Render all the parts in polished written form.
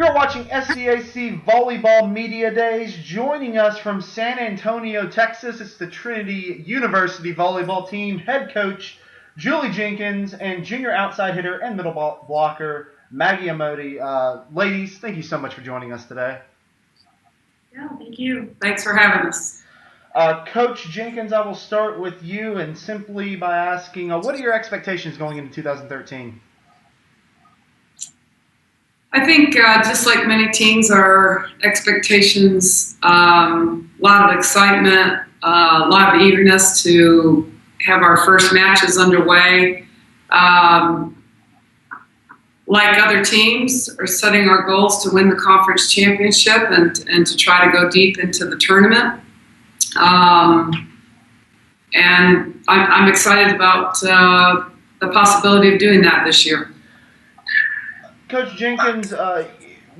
You're watching SCAC Volleyball Media Days. Joining us from San Antonio, Texas, it's the Trinity University volleyball team, head coach Julie Jenkins, and junior outside hitter and middle blocker Maggie Emodi. Ladies, thank you so much for joining us today. Yeah, thank you. Thanks for having us. Coach Jenkins, I will start with you and simply by asking, what are your expectations going into 2013? I think just like many teams, our expectations, a lot of excitement, a lot of eagerness to have our first matches underway. Like other teams, are setting our goals to win the conference championship and to try to go deep into the tournament. And I'm excited about the possibility of doing that this year. Coach Jenkins,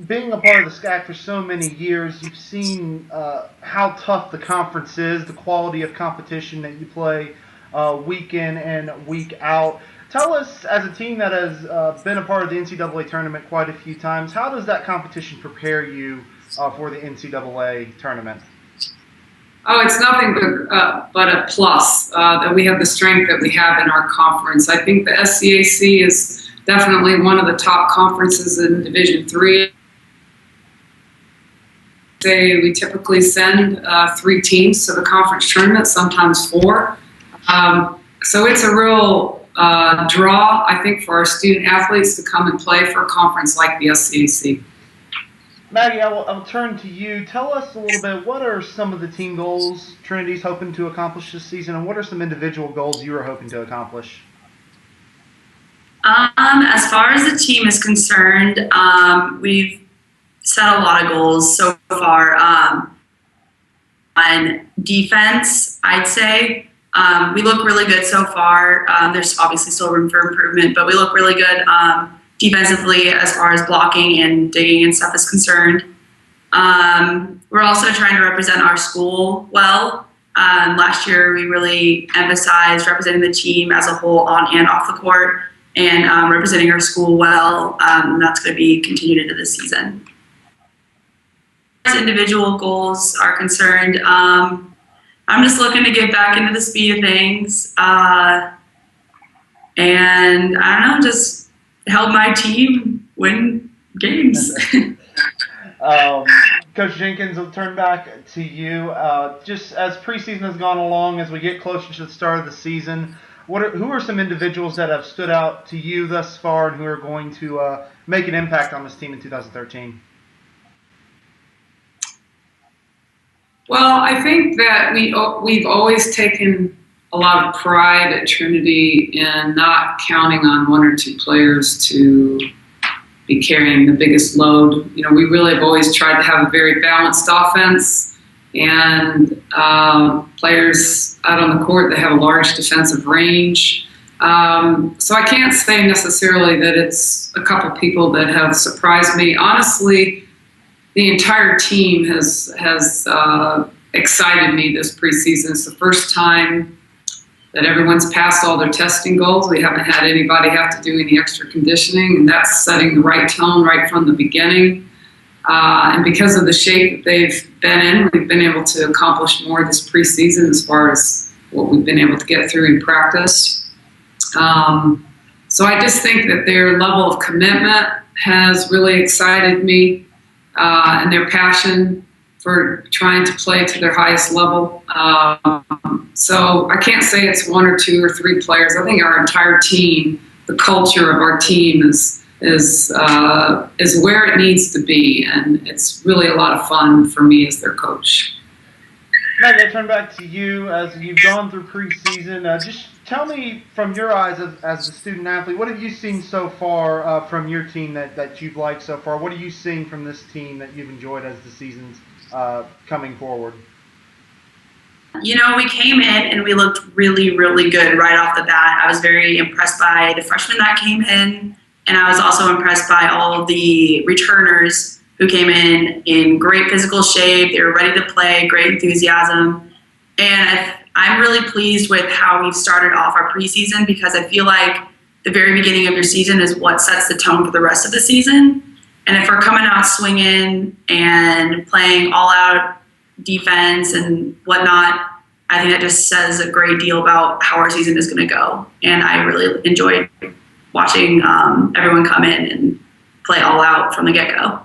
being a part of the SCAC for so many years, you've seen how tough the conference is, the quality of competition that you play week in and week out. Tell us, as a team that has been a part of the NCAA tournament quite a few times, how does that competition prepare you for the NCAA tournament? Oh, it's nothing but a plus that we have the strength that we have in our conference. I think the SCAC is definitely one of the top conferences in Division III. We typically send 3 teams to the conference tournament, sometimes 4. So it's a real draw, I think, for our student athletes to come and play for a conference like the SCAC. Maggie, I'll turn to you. Tell us a little bit, what are some of the team goals Trinity's hoping to accomplish this season, and what are some individual goals you are hoping to accomplish? As far as the team is concerned, we've set a lot of goals so far. On defense, I'd say we look really good so far. There's obviously still room for improvement, but we look really good defensively as far as blocking and digging and stuff is concerned. We're also trying to represent our school well. Last year, we really emphasized representing the team as a whole on and off the court, and representing our school well. That's going to be continued into this season. As individual goals are concerned, I'm just looking to get back into the speed of things, and I don't know, just help my team win games. Coach Jenkins, I'll turn back to you. Just as preseason has gone along, as we get closer to the start of the season, who are some individuals that have stood out to you thus far and who are going to make an impact on this team in 2013? Well, I think that we've always taken a lot of pride at Trinity in not counting on 1 or 2 players to be carrying the biggest load. You know, we really have always tried to have a very balanced offense and players out on the court that have a large defensive range. So I can't say necessarily that it's a couple people that have surprised me. Honestly, the entire team has excited me this preseason. It's the first time that everyone's passed all their testing goals. We haven't had anybody have to do any extra conditioning, and that's setting the right tone right from the beginning. And because of the shape that they've been in, we've been able to accomplish more this preseason as far as what we've been able to get through in practice. So I just think that their level of commitment has really excited me, and their passion for trying to play to their highest level. So I can't say it's 1 or 2 or 3 players. I think our entire team, the culture of our team is where it needs to be, and it's really a lot of fun for me as their coach. Maggie, I'll turn back to you as you've gone through preseason. Just tell me, from your eyes as a student athlete, what have you seen so far from your team that you've liked so far? What are you seeing from this team that you've enjoyed as the season's coming forward? You know, we came in and we looked really, really good right off the bat. I was very impressed by the freshmen that came in, and I was also impressed by all of the returners who came in great physical shape. They were ready to play, great enthusiasm. And I'm really pleased with how we've started off our preseason, because I feel like the very beginning of your season is what sets the tone for the rest of the season. And if we're coming out swinging and playing all out defense and whatnot, I think that just says a great deal about how our season is going to go. And I really enjoyed watching everyone come in and play all out from the get-go.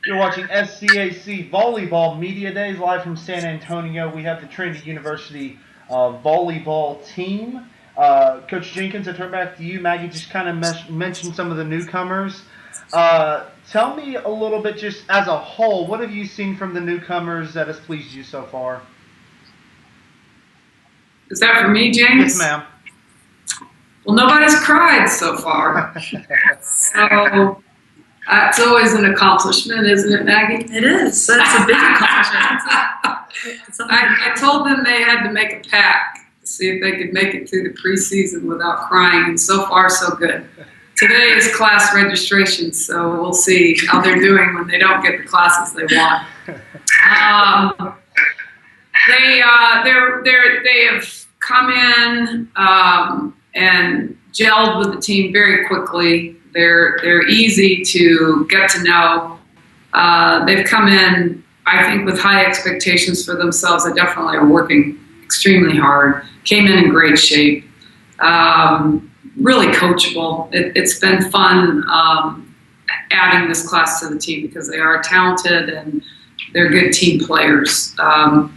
You're watching SCAC Volleyball Media Days live from San Antonio. We have the Trinity University volleyball team. Coach Jenkins, I turn back to you. Maggie just kind of mentioned some of the newcomers. Tell me a little bit, just as a whole, what have you seen from the newcomers that has pleased you so far? Is that for me, James? Yes, ma'am. Well, nobody's cried so far. So it's always an accomplishment, isn't it, Maggie? It is. That's a big accomplishment. I told them they had to make a pact to see if they could make it through the preseason without crying, and so far, so good. Today is class registration, so we'll see how they're doing when they don't get the classes they want. They have come in and gelled with the team very quickly. They're easy to get to know. They've come in, I think, with high expectations for themselves. They definitely are working extremely hard. Came in great shape. Really coachable. It's been fun adding this class to the team because they are talented and they're good team players.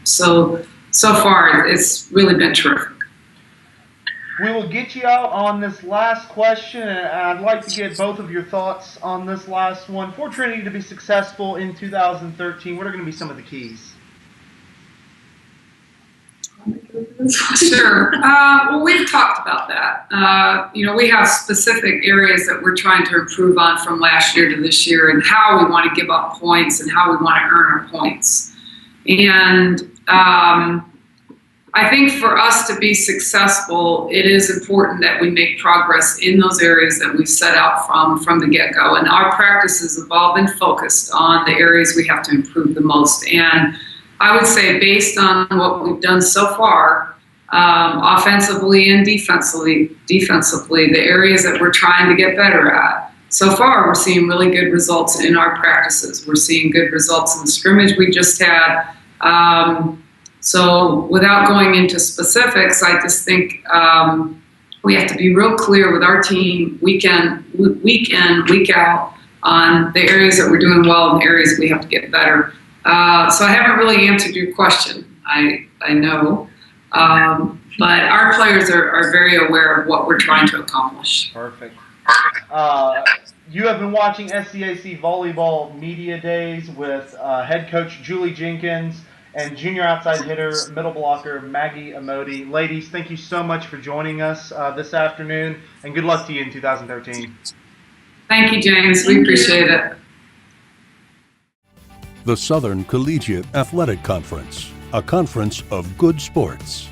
So far, it's really been terrific. We will get you out on this last question, and I'd like to get both of your thoughts on this last one. For Trinity to be successful in 2013, what are going to be some of the keys? Sure. Well, we've talked about that. We have specific areas that we're trying to improve on from last year to this year, and how we want to give up points and how we want to earn our points. And I think for us to be successful, it is important that we make progress in those areas that we've set out from the get-go. And our practices have all been focused on the areas we have to improve the most. And I would say, based on what we've done so far, offensively and defensively, the areas that we're trying to get better at, so far we're seeing really good results in our practices. We're seeing good results in the scrimmage we just had. So without going into specifics, I just think we have to be real clear with our team week in, week out on the areas that we're doing well and the areas we have to get better. So I haven't really answered your question, I know, but our players are very aware of what we're trying to accomplish. Perfect. You have been watching SCAC Volleyball Media Days with head coach Julie Jenkins and junior outside hitter, middle blocker Maggie Emodi. Ladies, thank you so much for joining us this afternoon, and good luck to you in 2013. Thank you, James. We appreciate it. The Southern Collegiate Athletic Conference, a conference of good sports.